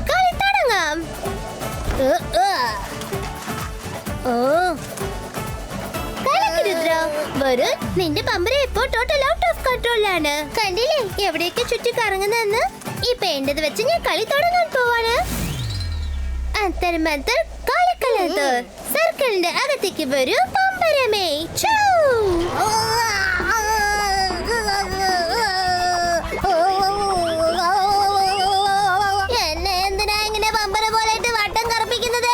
കളി തുടങ്ങാം. വരൂ, നിന്റെ പമ്പര ഇപ്പോ ടോട്ടൽ ഔട്ട് ഓഫ് കൺട്രോളിലാണ്. കണ്ടില്ലേ എവിടെയൊക്കെ ചുറ്റി കറങ്ങുന്നെന്ന്? ഈ പേണ്ടത് വെച്ച് ഞാൻ കളി തുടങ്ങാൻ പോവാണ്. അന്തർമന്തർ കാലക്കലത്ത് സർക്കിളിന്റെ അകത്തേക്ക് വരൂ പമ്പരമേ. എന്നെ എന്തിനാ ഇങ്ങനെ പമ്പര പോലെയിട്ട് വട്ടം കറപ്പിക്കുന്നത്?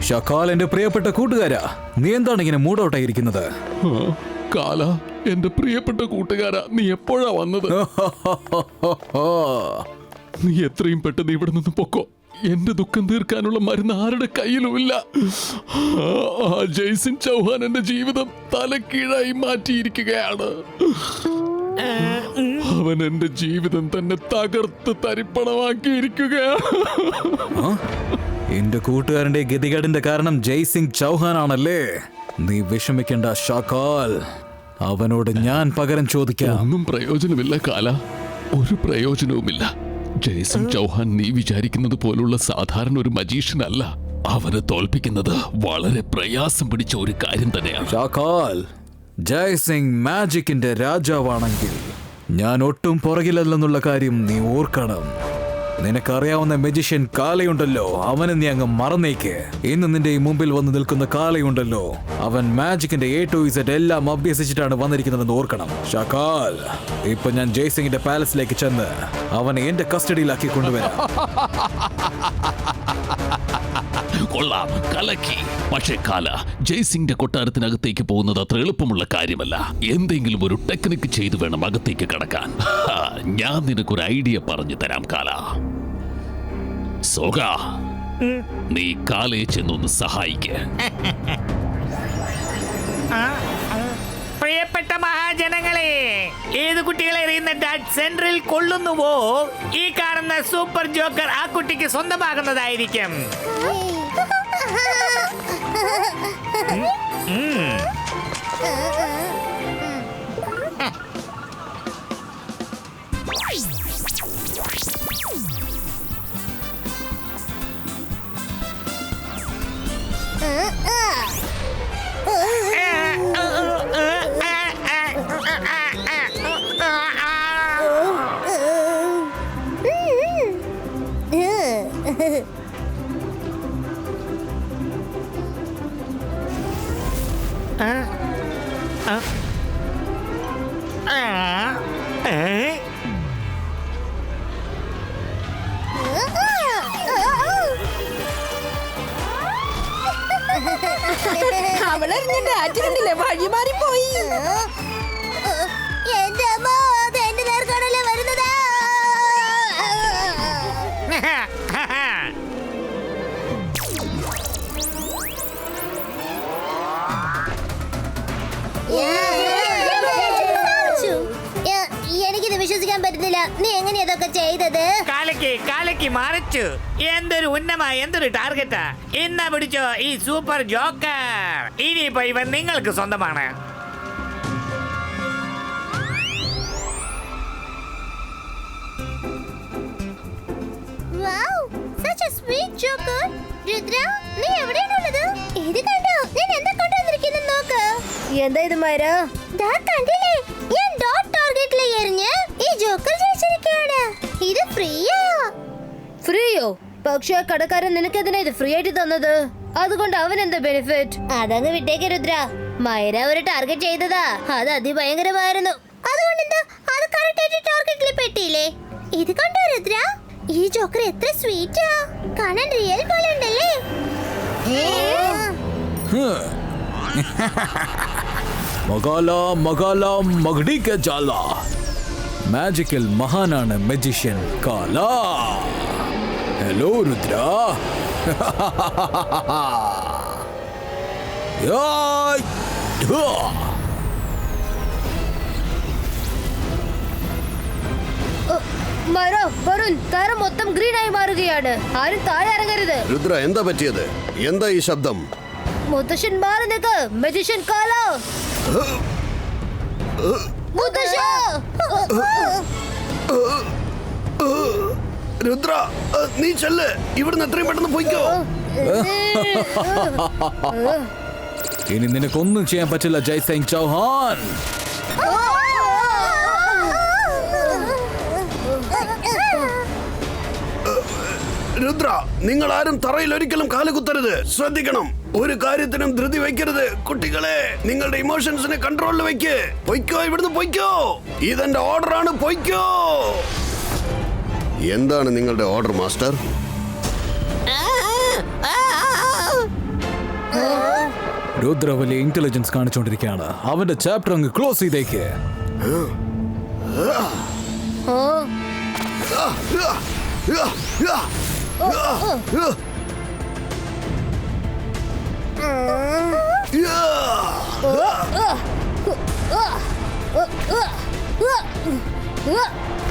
ഷക്കാൽ, എന്റെ പ്രിയപ്പെട്ട കൂട്ടുകാരാ, നീ എന്താണ് ഇങ്ങനെ മൂഡ് ഔട്ട് ആയിരിക്കുന്നത്? കാല, എന്റെ പ്രിയപ്പെട്ട കൂട്ടുകാരാ, നീ എപ്പോഴാ വന്നത്? നീ എത്രയും പെട്ടെന്ന് ഇവിടെ നിന്ന് പൊക്കോ. എന്റെ ദുഃഖം തീർക്കാനുള്ള മരുന്ന് ആരുടെ കയ്യിലുമില്ല. ജയ്സിൻ ചൗഹാൻ എന്റെ ജീവിതം തലക്കീഴായി മാറ്റിയിരിക്കുകയാണ്. അവൻ എന്റെ ജീവിതം തന്നെ തകർത്ത് തരിപ്പണമാക്കിയിരിക്കുകയാണ്. എന്റെ കൂട്ടുകാരന്റെ ഗതികേടിന്റെ കാരണം ജയ്സിംഗ് ചൗഹാൻ ആണല്ലേ? നീ വിഷമിക്കേണ്ട ഷക്കാൽ, അവനോട് ഞാൻ പകരം ചോദിക്കാം. ഒന്നും പ്രയോജനമില്ല കാല, ഒരു പ്രയോജനവുമില്ല. ജയ്സിംഗ് ചൗഹാൻ നീ വിചാരിക്കുന്നത് പോലുള്ള സാധാരണ ഒരു മജീഷ്യൻ അല്ല. അവനെ തോൽപ്പിക്കുന്നത് വളരെ പ്രയാസം പിടിച്ച ഒരു കാര്യം തന്നെയാണ്. ഷക്കാൽ, ജയ്സിംഗ് മാജിക്കിന്റെ രാജാവാണെങ്കിൽ ഞാൻ ഒട്ടും പുറകിലല്ലെന്നുള്ള കാര്യം നീ ഓർക്കണം. നിനക്കറിയാവുന്ന മെജിഷ്യൻ കാലയുണ്ടല്ലോ, അവനെ നീ അങ്ങ് മറന്നേക്ക്. ഇന്ന് നിന്റെ ഈ മുമ്പിൽ വന്ന് നിൽക്കുന്ന കാലയുണ്ടല്ലോ, അവൻ മാജിക്കിന്റെ A to Z എല്ലാം അഭ്യസിച്ചിട്ടാണ് വന്നിരിക്കുന്നതെന്ന് ഓർക്കണം. ഷക്കാൽ, ഇപ്പൊ ഞാൻ ജയ്സിംഗിന്റെ പാലസിലേക്ക് ചെന്ന് അവനെ എന്റെ കസ്റ്റഡിയിലാക്കി കൊണ്ടുവരാം. കൊള്ളാം, കലക്കി. പക്ഷേ കാല, ജയ്സിംഗിന്റെ കൊട്ടാരത്തിനകത്തേക്ക് പോകുന്നത് അത്ര എളുപ്പമുള്ള കാര്യമല്ല. എന്തെങ്കിലും ഒരു ടെക്നിക്ക് ചെയ്തു വേണം അകത്തേക്ക് കടക്കാൻ. ഞാൻ നിനക്കൊരു ഐഡിയ പറഞ്ഞു തരാം കാല. സോഗ, നീ കാലയെ ചെന്നൊന്ന് സഹായിക്ക്. പ്രിയപ്പെട്ട മഹാജനങ്ങളെ, ഏത് കുട്ടികളെ എറിയുന്ന ഡാറ്റ് സെന്ററിൽ കൊള്ളുന്നുവോ ഈ കാണുന്ന സൂപ്പർ ജോക്കർ ആ കുട്ടിക്ക് സ്വന്തമാകുന്നതായിരിക്കും. അവളെറിഞ്ഞ ആറ്റിനുണ്ടല്ലേ വഴിമാറി പോയി. എന്റെ അമ്മ, അത് എന്റെ നേർക്കാണല്ലേ വരുന്നത്. എനിക്കിത് വിശ്വസിക്കാൻ പറ്റുന്നില്ല. നീ എങ്ങനെയാ ഇതൊക്കെ ചെയ്തത്? കാലയ്ക്ക് മറിച്ചു. എന്തൊരു ഉന്നമായ, എന്തൊരു ടാർഗറ്റാ. ഇന്നാ പിടിച്ചോ ഈ സൂപ്പർ ജോക്കർ. ഇനിയിപ്പോ ഇവൻ നിങ്ങൾക്ക് സ്വന്തമാണ്. Wow, such a sweet joker. Rudra, നീ എവിടെയാണുള്ളത്? ഇത് കണ്ടോ, ഞാൻ എന്താ കൊണ്ടുവന്നിരിക്കുന്നു നോക്ക്. എന്താ ഇത് മര? ദാ കണ്ടില്ലേ, ഞാൻ ഡോട്ട് പക്ഷെ ആ കടക്കാരൻ നിനക്കെതിനെ ഇത് ഫ്രീ ആയിട്ട് തന്നത്, അതുകൊണ്ട് അവൻ എന്താ ബെനിഫിറ്റ്? അതങ്ങ് വിട്ടേക്ക് രുദ്ര. മൈര ഒരു ടാർഗറ്റ് ചെയ്തതാ, അത് അതിഭയങ്കരമായിരുന്നു. അതുകൊണ്ട് എന്താ അത് കറക്റ്റ് ആയിട്ട് ടാർഗറ്റിൽ പെട്ടില്ലേ? ഇത് കണ്ടോ രുദ്ര, ഈ ജോക്കർ എത്ര സ്വീറ്റാ, കാണാൻ റിയൽ പോലെ ഉണ്ടല്ലേ? മഗാല മഗാല മഗ്ഡിക്ക ജാല. മാജിക്കൽ മഹാനാണ് മജിഷ്യൻ കാല. ഹലോ രുദ്ര. യായ്. ധോ. മൈര, വരുൺ, താരം മൊത്തം ഗ്രീൻ ആയി മാറുകയാണ്. ആരും താഴെ ഇറങ്ങരുത്. രുദ്ര എന്താ പറ്റിയത്? എന്താ ഈ ശബ്ദം? മുത്തശ്ശൻ മാറി നിൽക്ക്. മജിഷ്യൻ കാല. മുത്തശ്ശ. രുദ്ര നീ ചെല്ല്, ഇവിടുന്ന് എത്രയും പെട്ടെന്ന് പോയിക്കോ. ഇനി നിനക്കൊന്നും ചെയ്യാൻ പറ്റില്ല ജയ്സിംഗ് ചൗഹാൻ. രുദ്ര നിങ്ങൾ ആരും തറയിൽ ഒരിക്കലും കാലുകുത്തരുത്. ശ്രദ്ധിക്കണം, ഒരു കാര്യത്തിനും ധൃതി വയ്ക്കരുത്. കുട്ടികളെ, നിങ്ങളുടെ ഇമോഷൻസിനെ കൺട്രോളിൽ വെക്ക്. പൊയ്ക്കോ, ഇവിടുന്ന് പൊയ്ക്കോ. ഇതെന്റെ ഓർഡറാണ്, പൊയ്ക്കോ. എന്താണ് നിങ്ങളുടെ ഓർഡർ മാസ്റ്റർ? രുദ്ര വലിയ ഇന്റലിജൻസ് കാണിച്ചുകൊണ്ടിരിക്കുകയാണ്. അവന്റെ ചാപ്റ്റർ അങ്ങ് ക്ലോസ് ചെയ്തേക്ക്.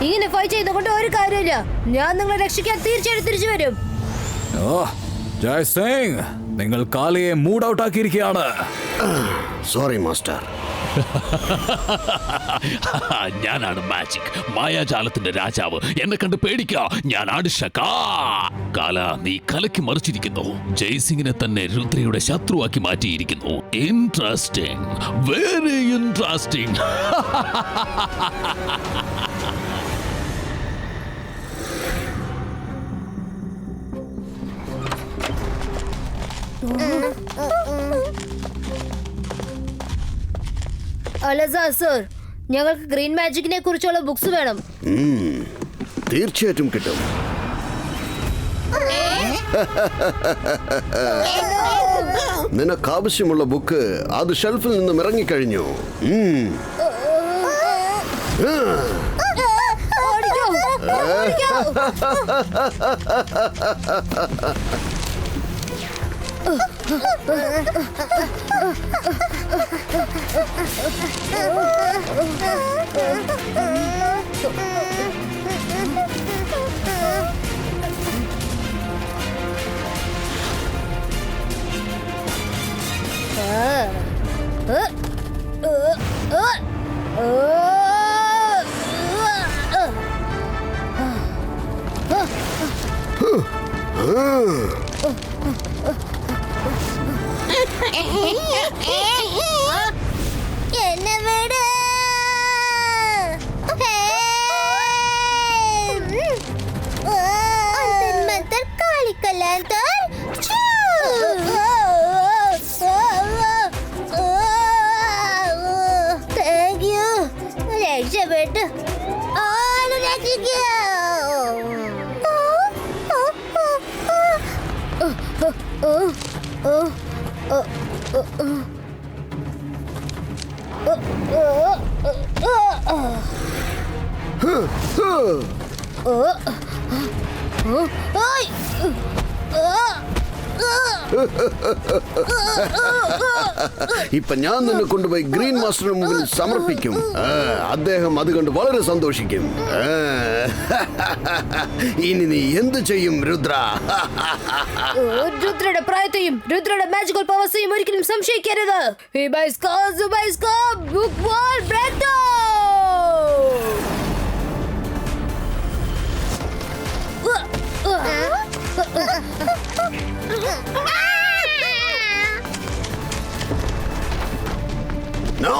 ഇങ്ങനെ ഫൈറ്റ് ചെയ്തുകൊണ്ട് ഒരു കാര്യമില്ല. ഞാൻ നിങ്ങളെ രക്ഷിക്കാൻ തീർച്ചയായിട്ടും തിരിച്ചു വരും. ജയ്സിംഗ്, നിങ്ങൾ കാലയെ മൂഡ് ഔട്ട് ആക്കിയിരിക്കുകയാണ്. Sorry master. ഞാനാണ് മാജിക്, മായാജാലത്തിന്റെ രാജാവ്. എന്നെ കണ്ട് പേടിക്കാ, ഞാനാണ് ഷക്കാ. കാല, നീ കലക്കി മറിച്ചിരിക്കുന്നു. ജയ്സിംഗിനെ തന്നെ രുദ്രയുടെ ശത്രുവാക്കി മാറ്റിയിരിക്കുന്നു. Interesting, very interesting. Alazar sir, ഞങ്ങൾക്ക് ഗ്രീൻ മാജിക്കിനെ കുറിച്ചുള്ള ബുക്സ് വേണം. തീർച്ചയായിട്ടും കിട്ടും. നിനക്കാവശ്യമുള്ള ബുക്ക് അത് ഷെൽഫിൽ നിന്നും ഇറങ്ങിക്കഴിഞ്ഞു. എന്നെ വിട്. രക്ഷപ്പെട്ടു. ഇപ്പൊ ഞാൻ നിന്നെ കൊണ്ടുപോയി ഗ്രീൻ മാസ്റ്ററിന് മുമ്പിൽ സമർപ്പിക്കും. അദ്ദേഹം അത് കണ്ട് വളരെ സന്തോഷിക്കും. ഇനി നീ എന്ത് ചെയ്യും രുദ്ര? രുദ്രയുടെ പ്രായത്തെയും രുദ്രയുടെ മാജിക്കൽ പവേഴ്സെയും ഒരിക്കലും സംശയിക്കരുത്. No!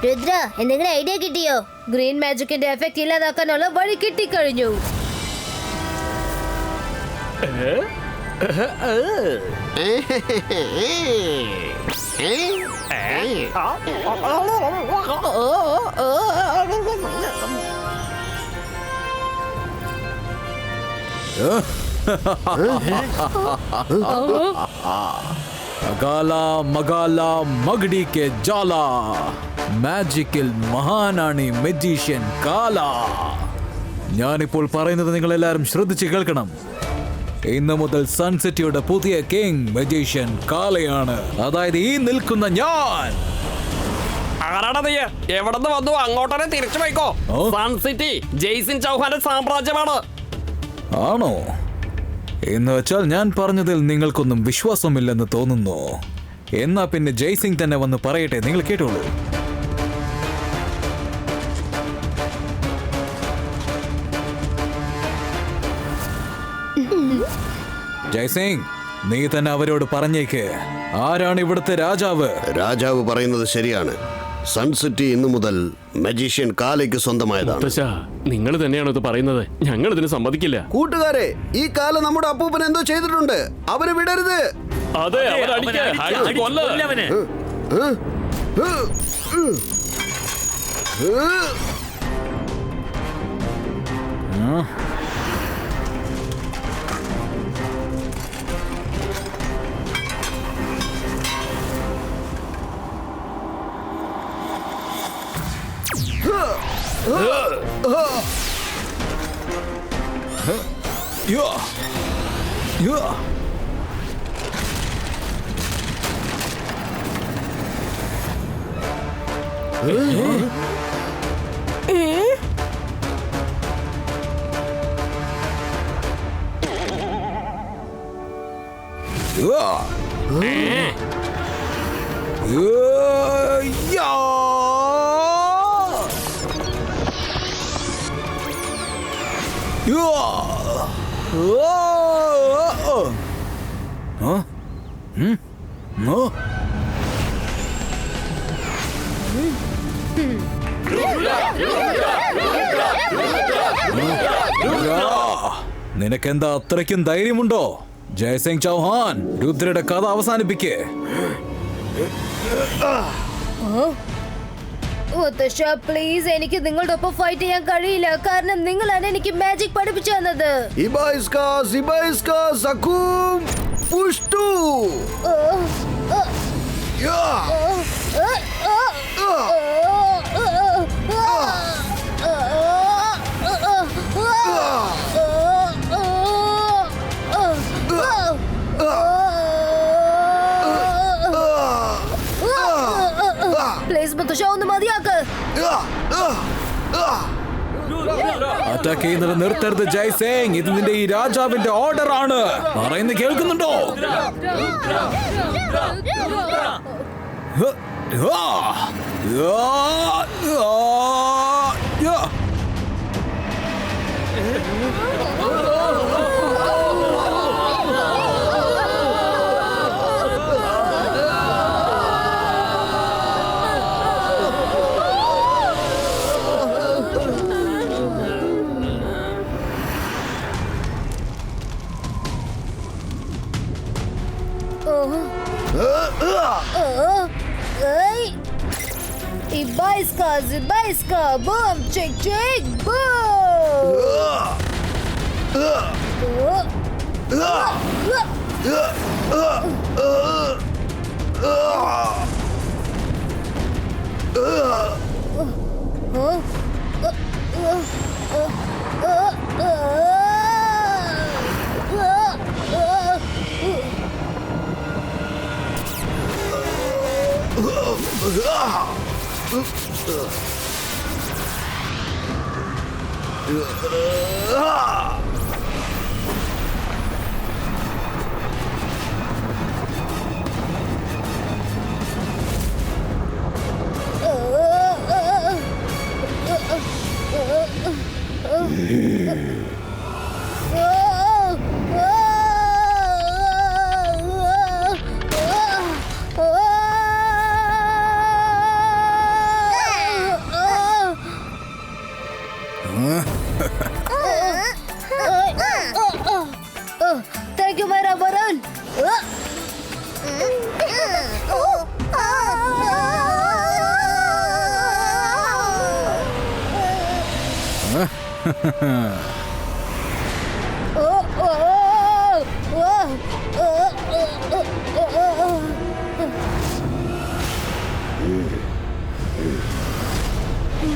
രുദ്ര എന്തെങ്കിലും ഐഡിയ കിട്ടിയോ? ഗ്രീൻ മാജിക്കിന്റെ എഫക്ട് ഇല്ലാതാക്കാനുള്ള വഴി കിട്ടിക്കഴിഞ്ഞു. അകാല മകാല മഗ്ഡി കെ ജാല, മാജിക്കിൽ മഹാനാണ് മെജീഷ്യൻ കാല. ഞാനിപ്പോൾ പറയുന്നത് നിങ്ങൾ എല്ലാവരും ശ്രദ്ധിച്ച് കേൾക്കണം. ഇന്ന് മുതൽ സൺസിറ്റിയുടെ പുതിയ കിങ് മെജീഷ്യൻ കാലയാണ്. അതായത് ഈ നിൽക്കുന്ന ഞാൻ. എവിടെന്ന് വന്നു അങ്ങോട്ടന്നെ തിരിച്ചു പോയിക്കോ. സൺ സിറ്റി ജയ്സിൻ ചൗഹാന്റെ സാമ്രാജ്യമാണ്. ആണോ? എന്ന് വെച്ചാൽ ഞാൻ പറഞ്ഞതിൽ നിങ്ങൾക്കൊന്നും വിശ്വാസമില്ലെന്ന് തോന്നുന്നു. എന്നാ പിന്നെ ജയ്സിംഗ് തന്നെ വന്ന് പറയട്ടെ, നിങ്ങൾ കേട്ടോളൂ. ജയ്സിംഗ്, നീ തന്നെ അവരോട് പറഞ്ഞേക്ക്, ആരാണ് ഇവിടുത്തെ രാജാവ്? രാജാവ് പറയുന്നത് ശരിയാണ്. സൺസിറ്റി ഇന്നു മുതൽ മജീഷ്യൻ കാലയ്ക്ക് സ്വന്തമായതാണ്. നിങ്ങൾ തന്നെയാണ് ഇത് പറയുന്നത്. ഞങ്ങൾ ഇതിന് സമ്മതിക്കില്ല. കൂട്ടുകാരെ, ഈ കാല നമ്മുടെ അപ്പൂപ്പൻ എന്തോ ചെയ്തിട്ടുണ്ട്. അവരെ വിടരുത്. അതെ, കൊല്ലവന്. നിനക്കെന്താ അത്രയ്ക്കും ധൈര്യമുണ്ടോ? ജയ്സിംഗ് ചൗഹാൻ, രുദ്രയുടെ കഥ അവസാനിപ്പിക്കേ. പ്ലീസ്, എനിക്ക് നിങ്ങളുടെ ഒപ്പം ഫൈറ്റ് ചെയ്യാൻ കഴിയില്ല. കാരണം നിങ്ങളാണ് എനിക്ക് മാജിക് പഠിപ്പിച്ചു തന്നത്. പ്ലീസ് മുത്തശ്ശ, ഒന്ന് മതിയാക്ക്. അറ്റാക്ക് ചെയ്യുന്നത് നിർത്തരുത് ജയ്സിംഗ്. ഇത് നിന്റെ ഈ രാജാവിന്റെ ഓർഡർ ആണ്. പറയുന്നത് കേൾക്കുന്നുണ്ടോ? Zibaiska, boom, chick, chick, boom.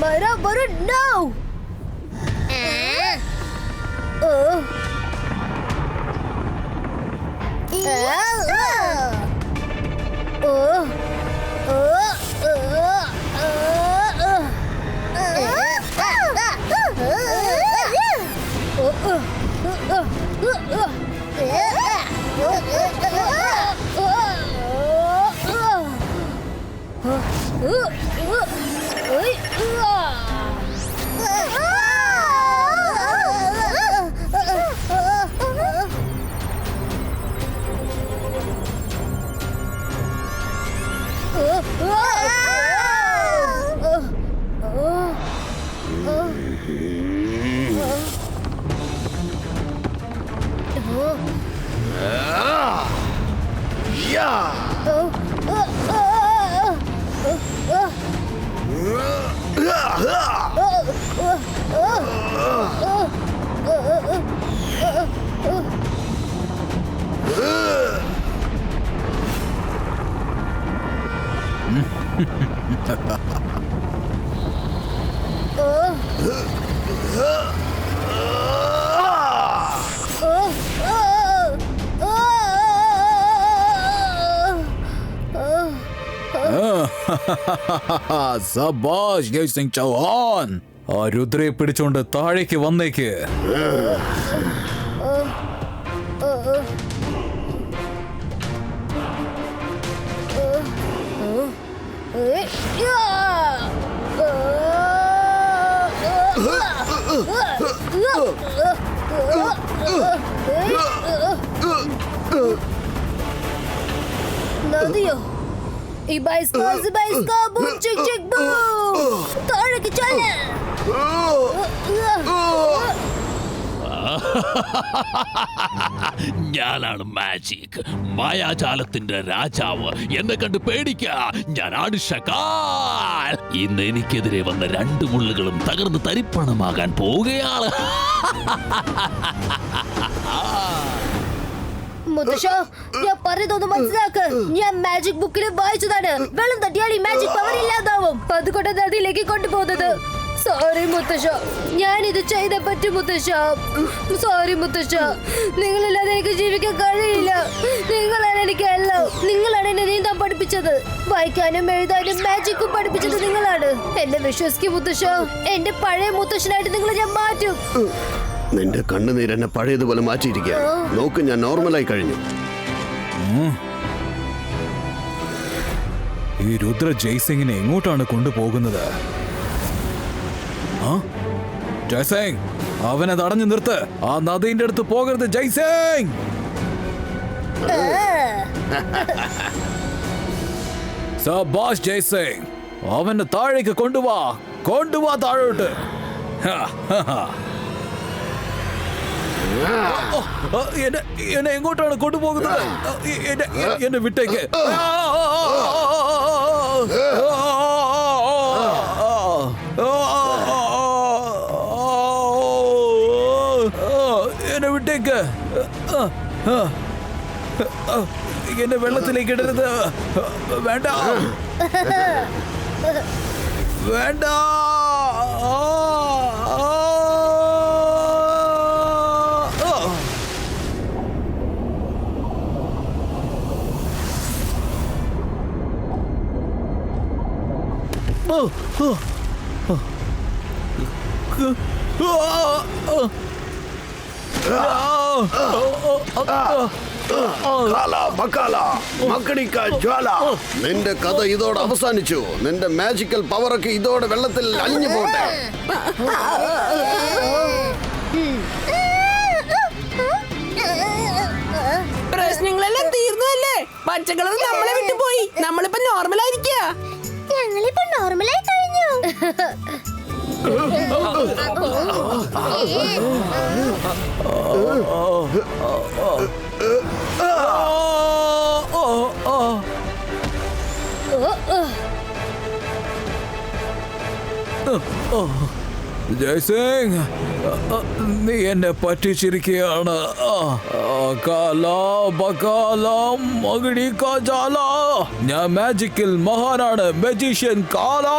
Myra, Varun, no! സബാഷ് ജയ്സിംഗ് ചൗഹാൻ. ആ രുദ്രയെ പിടിച്ചോണ്ട് താഴേക്ക് വന്നേക്ക്. നദിയോ ഈ ബൈസ്കോ ബൂം ചിക് ചിക് ബൂം താഴേക്ക് ചാല്. ഞാനാണ് മാജിക്, മായാജാലത്തിന്റെ രാജാവ്. എന്നെ കണ്ട് പേടിക്ക, ഞാനാണ് ഷകാൽ. ഇന്ന് എനിക്കെതിരെ വന്ന 2 മുള്ളുകളും തകർന്ന് തരിപ്പണമാകാൻ പോവുകയാണ്. മുത്തശ്ശ, ഞാൻ പറയുന്നതൊന്ന് മനസ്സിലാക്ക്. ഞാൻ മാജിക് ബുക്കിൽ വായിച്ചതാണ്. വെള്ളം തട്ടിയാൽ ഈ മാജിക് പവർ ഇല്ലാതാവും. അതുകൊണ്ട് നദിയിലേക്ക് കൊണ്ടുപോകുന്നത്. സോറി മുത്തശ്ശ, ഞാനിത് ചെയ്തേ പറ്റും മുത്തശ്ശ. സോറി മുത്തശ്ശ, നിങ്ങളില്ലാതെ എനിക്ക് ജീവിക്കാൻ കഴിയില്ല. നിങ്ങളാണ് എനിക്ക് എല്ലാം. നിങ്ങളാണ് എന്നെ നീന്താൻ പഠിപ്പിച്ചത്. വായിക്കാനും എഴുതാനും മാജിക്കും പഠിപ്പിച്ചത് നിങ്ങളാണ്. എന്നെ വിശ്വസിക്കും മുത്തശ്ശ. എന്റെ പഴയ മുത്തശ്ശനായിട്ട് നിങ്ങളെ ഞാൻ മാറ്റും. നിന്റെ കണ്ണുനീര് എന്നെ പഴയതുപോലെ മാറ്റിയിരിക്കുക. നോക്ക്, ഞാൻ നോർമലായി കഴിഞ്ഞു. ഈ രുദ്ര ജയ്സിംഗിനെ എങ്ങോട്ടാണ് കൊണ്ടുപോകുന്നത്? ജയ്സിംഗ്, അവനെ തടഞ്ഞു നിർത്ത്. ആ നദീന്റെ അടുത്ത് പോകരുത് ജയ്സിംഗ്. സബാഷ് ജയ്സിംഗ്, അവനെ താഴേക്ക് കൊണ്ടുവാ താഴോട്ട്. എന്നെ എങ്ങോട്ടാണ് കൊണ്ടുപോകുന്നത്? എന്നെ വിട്ടേക്ക്. എന്നെ വിട്ടേക്ക്. എന്നെ വെള്ളത്തിലേക്ക് ഇടരുത്. വേണ്ട വേണ്ട. നിന്റെ കഥ ഇതോടെ അവസാനിച്ചു. നിന്റെ മാജിക്കൽ പവറൊക്കെ ഇതോടെ വെള്ളത്തിൽ അലിഞ്ഞു പോട്ടെ. പ്രശ്നങ്ങളെല്ലാം തീർന്നല്ലേ? പച്ചക്കളർ നമ്മളെ വിട്ടുപോയി. നമ്മളിപ്പോ നോർമലായിരിക്കാ. ഞങ്ങളിപ്പോ നോർമലായി കഴിഞ്ഞു. ജയ്സിംഗ്, നീ എന്നെ പറ്റിച്ചിരിക്കുകയാണ്. കാലാ ബകാലാ മഗിടി കാ ജാലാ. ഞാൻ മാജിക്കിൽ മഹാനാണ്, മജീഷ്യൻ കാലാ.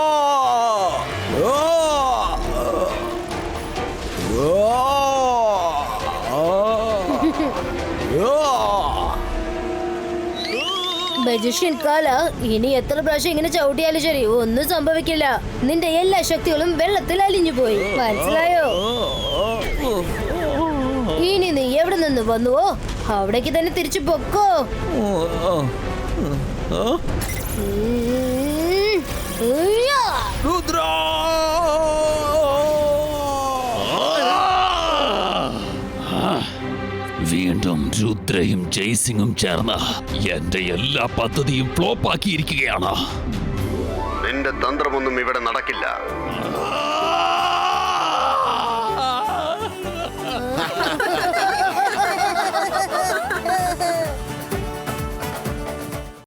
മജീഷ്യൻ കാല, ഇനി എത്ര പ്രാവശ്യം ഇങ്ങനെ ചവിട്ടിയാലും ശരി ഒന്നും സംഭവിക്കില്ല. നിന്റെ എല്ലാ ശക്തികളും വെള്ളത്തിൽ അലിഞ്ഞു പോയി, മനസ്സിലായോ? ഇനി നീ എവിടെ നിന്ന് വന്നുവോ അവിടേക്ക് തന്നെ തിരിച്ചു പൊക്കോ. ഉയ്യാ. രുദ്ര, വീണ്ടും രുദ്രയും ജയ്സിംഗും ചേർന്ന് എന്റെ എല്ലാ പദ്ധതിയും ഫ്ലോപ്പ് ആക്കിയിരിക്കുകയാണ്. നിന്റെ തന്ത്രമൊന്നും ഇവിടെ നടക്കില്ല.